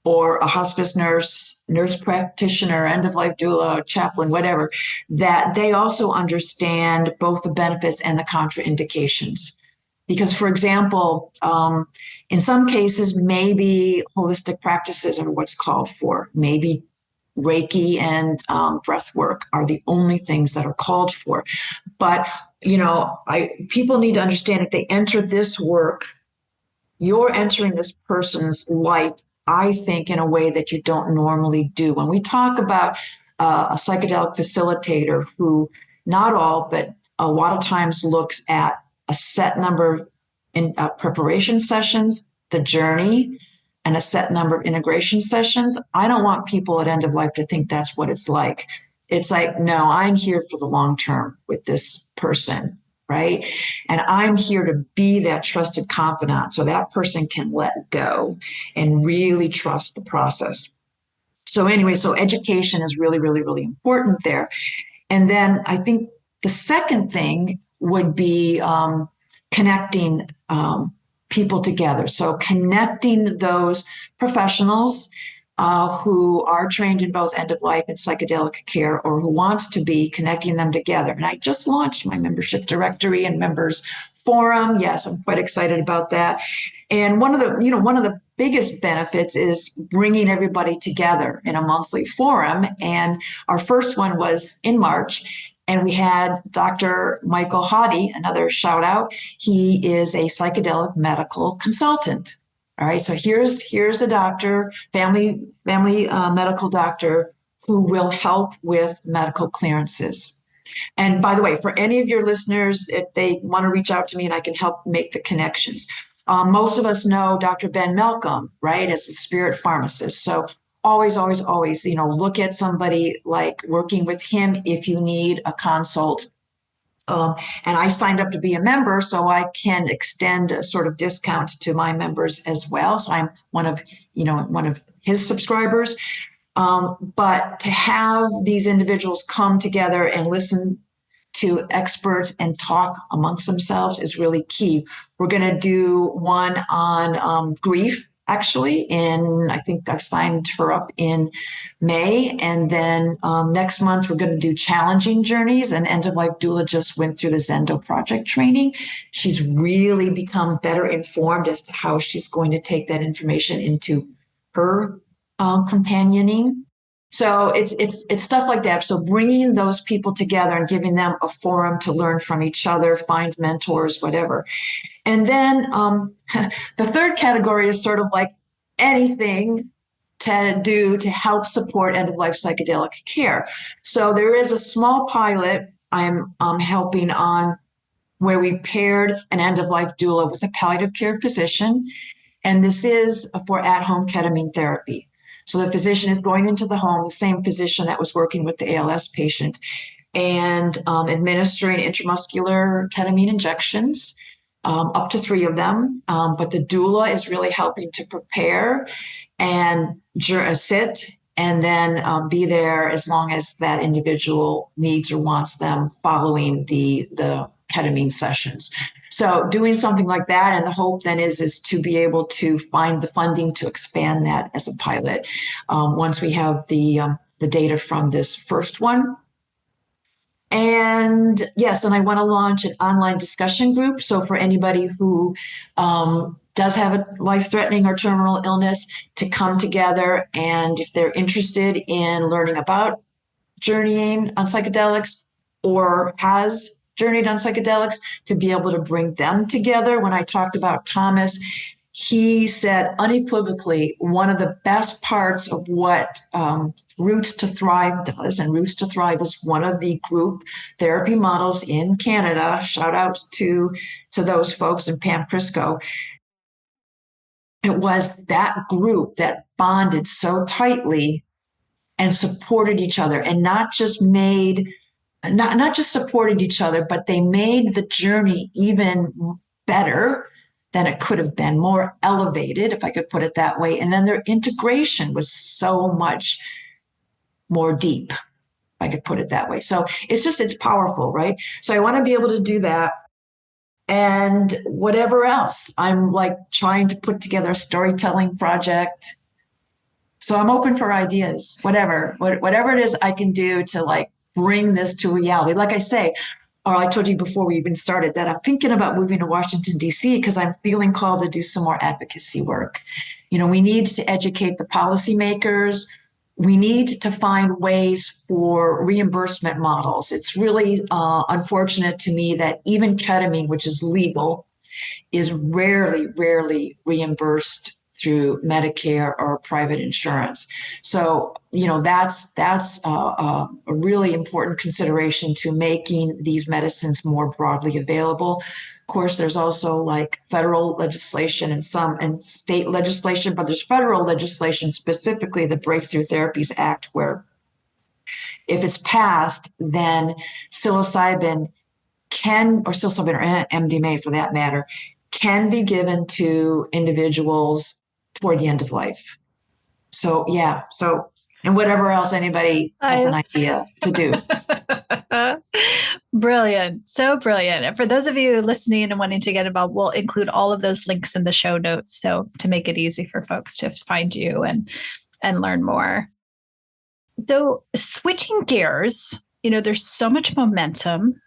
or a hospice nurse, nurse practitioner, end of life doula, chaplain, whatever, that they also understand both the benefits and the contraindications. Because, for example, in some cases, maybe holistic practices are what's called for. Maybe Reiki and breath work are the only things that are called for. But, people need to understand if they enter this work, you're entering this person's life, I think, in a way that you don't normally do. When we talk about a psychedelic facilitator who, not all, but a lot of times looks at a set number in preparation sessions, the journey, and a set number of integration sessions, I don't want people at end of life to think that's what it's like. It's like, no, I'm here for the long term with this person, right? And I'm here to be that trusted confidant so that person can let go and really trust the process. So anyway, so education is really, really, really important there. And then I think the second thing would be connecting people together. So connecting those professionals who are trained in both end of life and psychedelic care, or who wants to be, connecting them together. And I just launched my membership directory and members forum. Yes, I'm quite excited about that. And one of the biggest benefits is bringing everybody together in a monthly forum. And our first one was in March. And we had Dr. Michael Haughty, another shout out. He is a psychedelic medical consultant. All right, so here's a doctor, family medical doctor who will help with medical clearances. And by the way, for any of your listeners, if they want to reach out to me and I can help make the connections. Most of us know Dr. Ben Malcolm, right, as a spirit pharmacist. So always, look at somebody like working with him if you need a consult. And I signed up to be a member, so I can extend a sort of discount to my members as well. So I'm one of his subscribers. But to have these individuals come together and listen to experts and talk amongst themselves is really key. We're going to do one on grief, actually, I think I signed her up in May. And then next month, we're going to do challenging journeys. And End of Life Doula just went through the Zendo project training. She's really become better informed as to how she's going to take that information into her companioning. So it's stuff like that. So bringing those people together and giving them a forum to learn from each other, find mentors, whatever. And then the third category is sort of like anything to do to help support end-of-life psychedelic care. So there is a small pilot I'm helping on where we paired an end-of-life doula with a palliative care physician. And this is for at-home ketamine therapy. So the physician is going into the home, the same physician that was working with the ALS patient, and administering intramuscular ketamine injections, up to 3 of them. But the doula is really helping to prepare and sit and then be there as long as that individual needs or wants them following the ketamine sessions. So doing something like that, and the hope then is to be able to find the funding to expand that as a pilot once we have the data from this first one. And yes, and I want to launch an online discussion group. So for anybody who does have a life-threatening or terminal illness, to come together, and if they're interested in learning about journeying on psychedelics or has journeyed on psychedelics, to be able to bring them together. When I talked about Thomas, he said unequivocally one of the best parts of what Roots to Thrive does, and Roots to Thrive is one of the group therapy models in Canada. Shout out to those folks and Pam Crisco. It was that group that bonded so tightly and supported each other, and not just supported each other, but they made the journey even better than it could have been, more elevated, if I could put it that way. And then their integration was so much more deep, if I could put it that way. So it's powerful, right? So I want to be able to do that. And whatever else, I'm like trying to put together a storytelling project. So I'm open for ideas, whatever it is I can do to like bring this to reality. Like I say, or I told you before we even started, that I'm thinking about moving to Washington, D.C. because I'm feeling called to do some more advocacy work. You know, we need to educate the policymakers. We need to find ways for reimbursement models. It's really unfortunate to me that even ketamine, which is legal, is rarely reimbursed through Medicare or private insurance. So, you know, that's a really important consideration to making these medicines more broadly available. Of course, there's also like federal legislation and state legislation, but there's federal legislation, specifically the Breakthrough Therapies Act, where if it's passed, then psilocybin or MDMA for that matter, can be given to individuals toward the end of life. So, yeah. So, and whatever else anybody has an idea to do. Brilliant. So brilliant. And for those of you listening and wanting to get involved, we'll include all of those links in the show notes. So to make it easy for folks to find you and learn more. So switching gears, you know, there's so much momentum,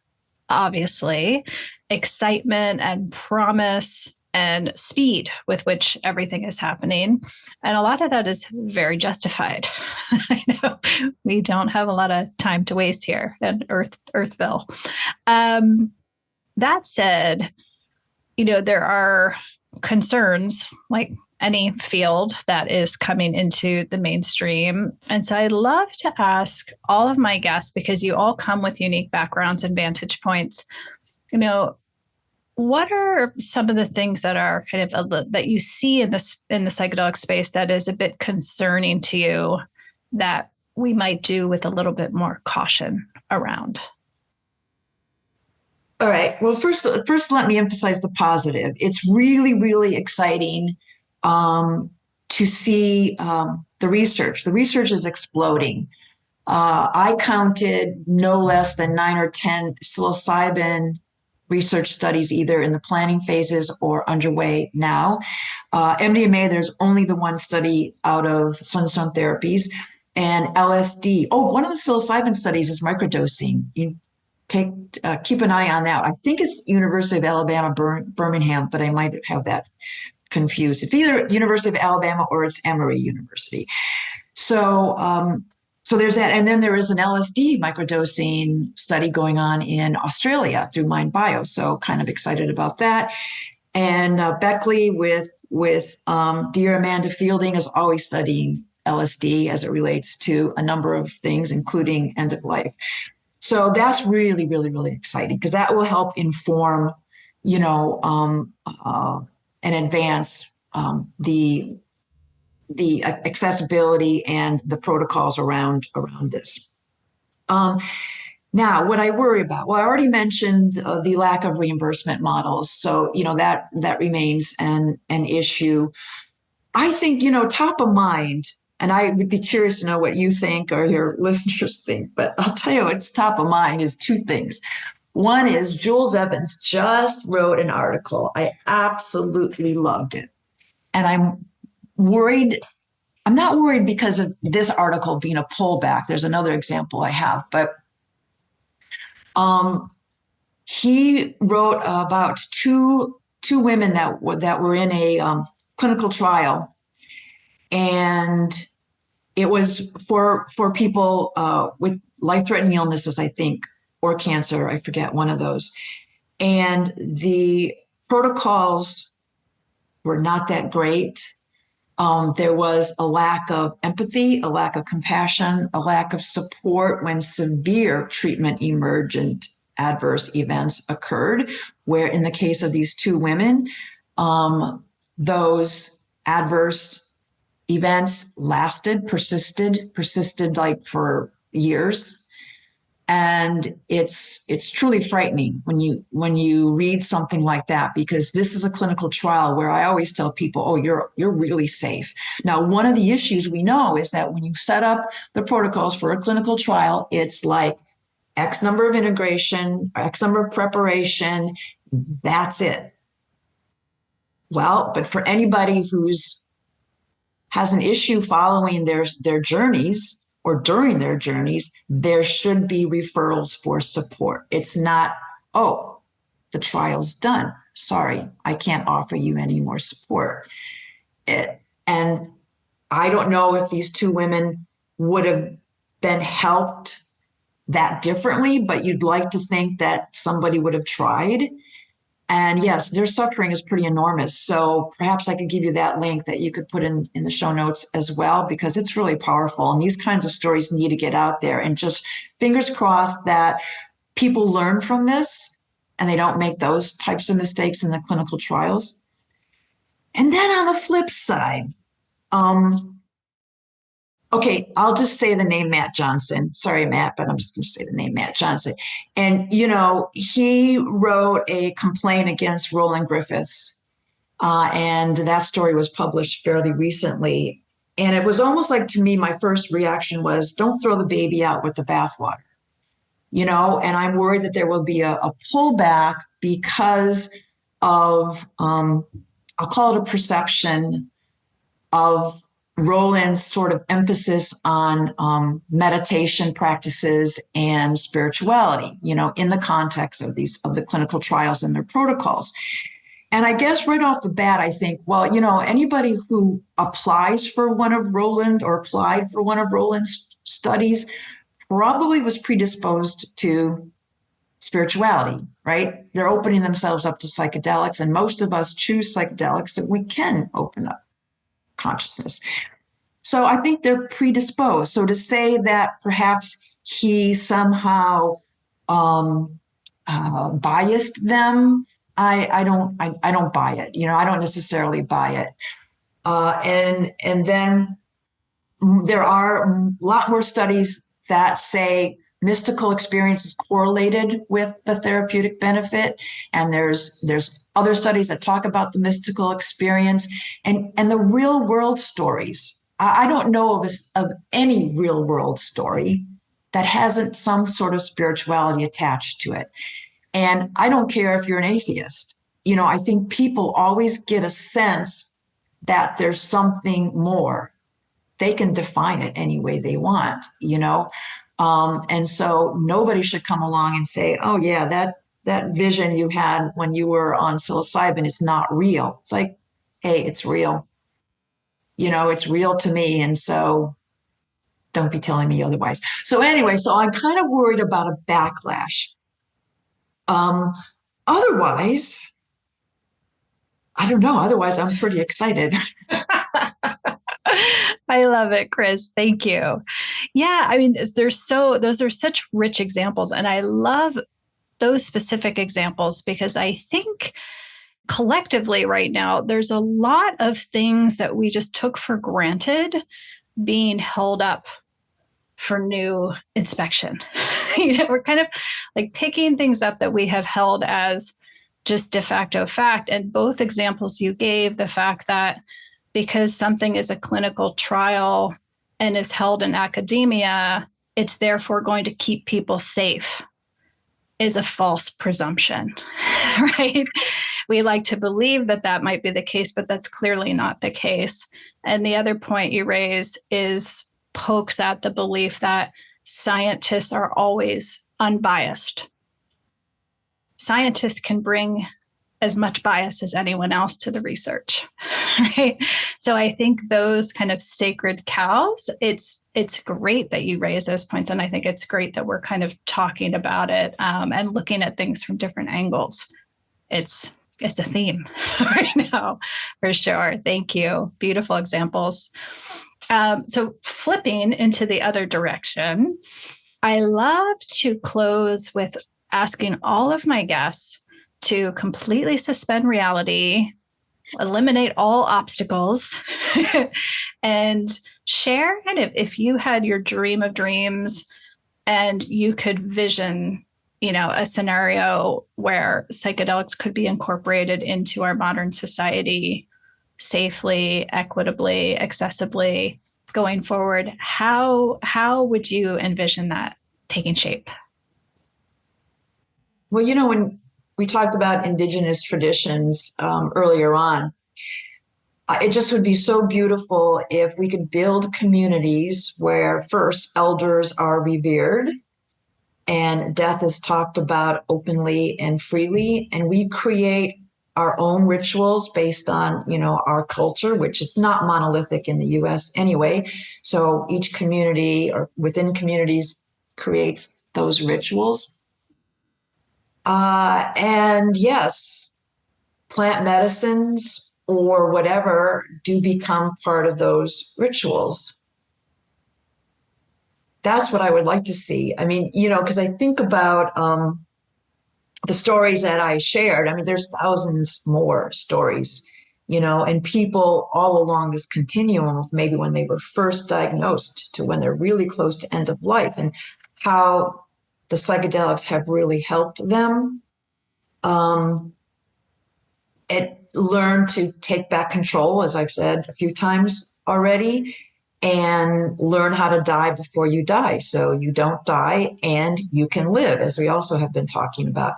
obviously, excitement and promise and speed with which everything is happening. And a lot of that is very justified. I know we don't have a lot of time to waste here at Earthville. That said, you know, there are concerns like any field that is coming into the mainstream. And so I'd love to ask all of my guests, because you all come with unique backgrounds and vantage points, you know, what are some of the things that are kind of that you see in the psychedelic space that is a bit concerning to you that we might do with a little bit more caution around? All right. Well, first, let me emphasize the positive. It's really exciting to see the research. The research is exploding. I counted no less than 9 or 10 psilocybin research studies, either in the planning phases or underway now. MDMA, there's only the one study out of Sunstone Therapies. And LSD. Oh, one of the psilocybin studies is microdosing. You keep an eye on that. I think it's University of Alabama, Birmingham, but I might have that confused. It's either University of Alabama or it's Emory University. So there's that. And then there is an LSD microdosing study going on in Australia through MindBio. So kind of excited about that. And Beckley with dear Amanda Fielding is always studying LSD as it relates to a number of things, including end of life. So that's really exciting, because that will help inform, you know, and advance the accessibility and the protocols around this. Now, what I worry about, well, I already mentioned the lack of reimbursement models. So, you know, that remains an issue. I think, you know, top of mind And I would be curious to know what you think or your listeners think, but I'll tell you what's top of mind is two things. One is Jules Evans just wrote an article. I absolutely loved it. And worried. I'm not worried because of this article being a pullback. There's another example I have, but he wrote about two women that were in a clinical trial, and it was for people with life-threatening illnesses, I think, or cancer. I forget, one of those. And the protocols were not that great. There was a lack of empathy, a lack of compassion, a lack of support when severe treatment emergent adverse events occurred, where in the case of these two women, those adverse events persisted like for years. And it's truly frightening when you read something like that, because this is a clinical trial where I always tell people, oh, you're really safe. Now, one of the issues we know is that when you set up the protocols for a clinical trial, it's like X number of integration, X number of preparation, that's it. Well, but for anybody has an issue following their journeys or during their journeys, there should be referrals for support. It's not, oh, the trial's done. Sorry, I can't offer you any more support. And I don't know if these two women would have been helped that differently, but you'd like to think that somebody would have tried. And yes, their suffering is pretty enormous. So perhaps I could give you that link that you could put in the show notes as well, because it's really powerful. And these kinds of stories need to get out there, and just fingers crossed that people learn from this and they don't make those types of mistakes in the clinical trials. And then on the flip side, okay, I'll just say the name Matt Johnson. Sorry, Matt, but I'm just going to say the name Matt Johnson. And, he wrote a complaint against Roland Griffiths. And that story was published fairly recently. And it was almost like, to me, my first reaction was, don't throw the baby out with the bathwater. And I'm worried that there will be a pullback because of, I'll call it a perception of Roland's sort of emphasis on meditation practices and spirituality, in the context of the clinical trials and their protocols. And I guess right off the bat, I think, well, anybody who applies for one of Roland or applied for one of Roland's studies probably was predisposed to spirituality, right? They're opening themselves up to psychedelics, and most of us choose psychedelics so we can open up consciousness. So I think they're predisposed. So to say that perhaps he somehow biased them, I don't buy it. I don't necessarily buy it. And then there are a lot more studies that say mystical experience is correlated with the therapeutic benefit, and there's other studies that talk about the mystical experience and the real world stories. I don't know of any real world story that hasn't some sort of spirituality attached to it. And I don't care if you're an atheist. I think people always get a sense that there's something more. They can define it any way they want, and so nobody should come along and say, oh yeah, that vision you had when you were on psilocybin is not real. It's like, hey, it's real. It's real to me. And so don't be telling me otherwise. So anyway, so I'm kind of worried about a backlash. Otherwise, I don't know. Otherwise, I'm pretty excited. I love it, Chris. Thank you. Yeah, I mean, those are such rich examples. And I love those specific examples because I think collectively right now, there's a lot of things that we just took for granted being held up for new inspection. We're kind of like picking things up that we have held as just de facto fact. And both examples you gave, the fact that because something is a clinical trial, and is held in academia, it's therefore going to keep people safe, is a false presumption, right? We like to believe that that might be the case, but that's clearly not the case. And the other point you raise is pokes at the belief that scientists are always unbiased. Scientists can bring as much bias as anyone else to the research, right? So I think those kind of sacred cows, it's great that you raise those points. And I think it's great that we're kind of talking about it and looking at things from different angles. It's a theme right now, for sure. Thank you. Beautiful examples. So flipping into the other direction, I love to close with asking all of my guests to completely suspend reality, eliminate all obstacles, and share kind of if you had your dream of dreams and you could vision, a scenario where psychedelics could be incorporated into our modern society safely, equitably, accessibly going forward. How would you envision that taking shape? Well, when we talked about indigenous traditions earlier on, it just would be so beautiful if we could build communities where first elders are revered and death is talked about openly and freely, and we create our own rituals based on our culture, which is not monolithic in the US anyway. So each community or within communities creates those rituals. And yes, plant medicines or whatever do become part of those rituals. That's what I would like to see. I mean, because I think about the stories that I shared. I mean, there's thousands more stories, and people all along this continuum of maybe when they were first diagnosed to when they're really close to end of life, and how the psychedelics have really helped them. It learned to take back control, as I've said a few times already, and learn how to die before you die. So you don't die and you can live, as we also have been talking about.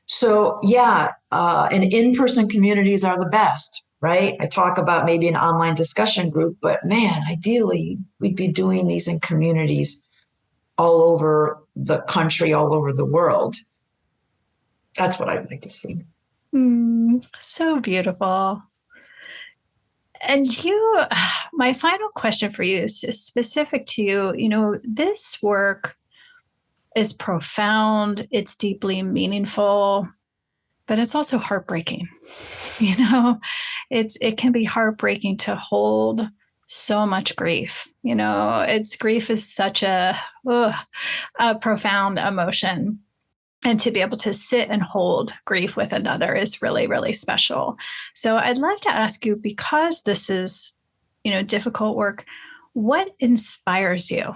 So yeah, and in-person communities are the best, right? I talk about maybe an online discussion group, but man, ideally we'd be doing these in communities all over the country, all over the world. That's what I'd like to see. So beautiful. And my final question for you is specific to you. This work is profound, it's deeply meaningful, but it's also heartbreaking. It can be heartbreaking to hold so much grief. Grief is such a profound emotion. And to be able to sit and hold grief with another is really, really special. So I'd love to ask you, because this is, difficult work, what inspires you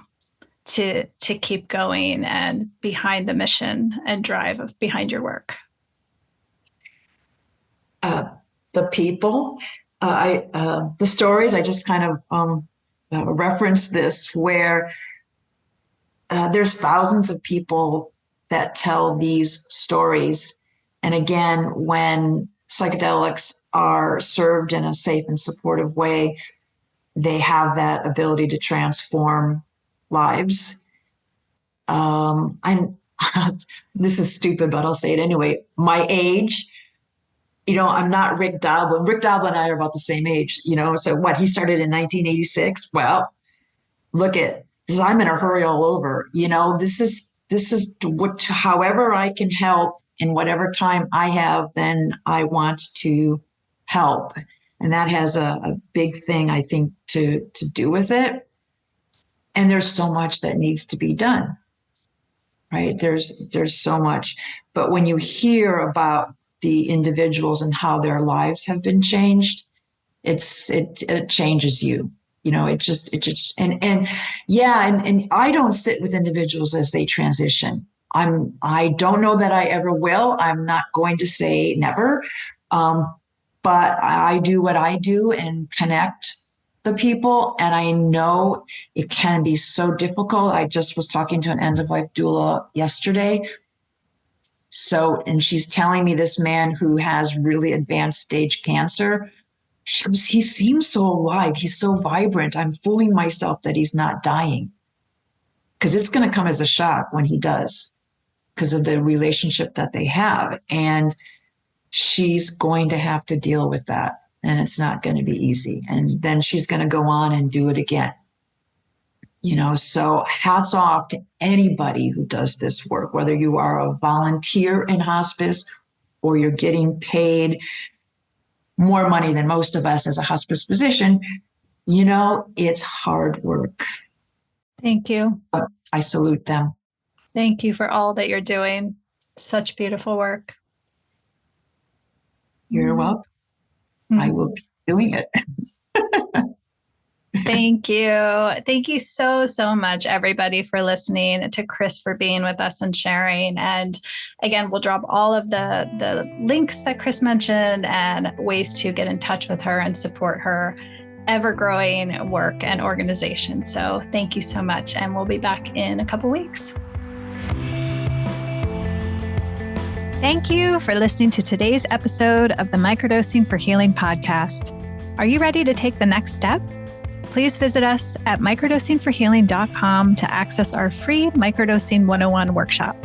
to keep going and behind the mission and drive behind your work? The people, the stories. I just kind of referenced this, where there's thousands of people that tell these stories. And again, when psychedelics are served in a safe and supportive way, they have that ability to transform lives. This is stupid, but I'll say it anyway. My age, I'm not Rick Doblin. Rick Doblin and I are about the same age, so what, he started in 1986. Well, look at this. I'm in a hurry all over, this is what, however I can help in whatever time I have, then I want to help. And that has a big thing, I think, to do with it. And there's so much that needs to be done, right? There's so much. But when you hear about the individuals and how their lives have been changed, it changes you. And I don't sit with individuals as they transition. I don't know that I ever will. I'm not going to say never. But I do what I do and connect the people. And I know it can be so difficult. I just was talking to an end-of-life doula yesterday. So, and she's telling me this man who has really advanced stage cancer, she goes, he seems so alive. He's so vibrant. I'm fooling myself that he's not dying. Because it's going to come as a shock when he does, because of the relationship that they have. And she's going to have to deal with that. And it's not going to be easy. And then she's going to go on and do it again. So hats off to anybody who does this work, whether you are a volunteer in hospice or you're getting paid more money than most of us as a hospice physician. It's hard work. Thank you. But I salute them. Thank you for all that you're doing. Such beautiful work. You're welcome. I will be doing it. Thank you. Thank you so, so much, everybody, for listening, to Chris for being with us and sharing. And again, we'll drop all of the links that Chris mentioned and ways to get in touch with her and support her ever-growing work and organization. So thank you so much. And we'll be back in a couple weeks. Thank you for listening to today's episode of the Microdosing for Healing podcast. Are you ready to take the next step? Please visit us at microdosingforhealing.com to access our free Microdosing 101 workshop.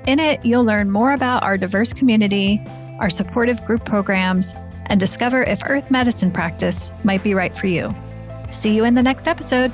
In it, you'll learn more about our diverse community, our supportive group programs, and discover if earth medicine practice might be right for you. See you in the next episode.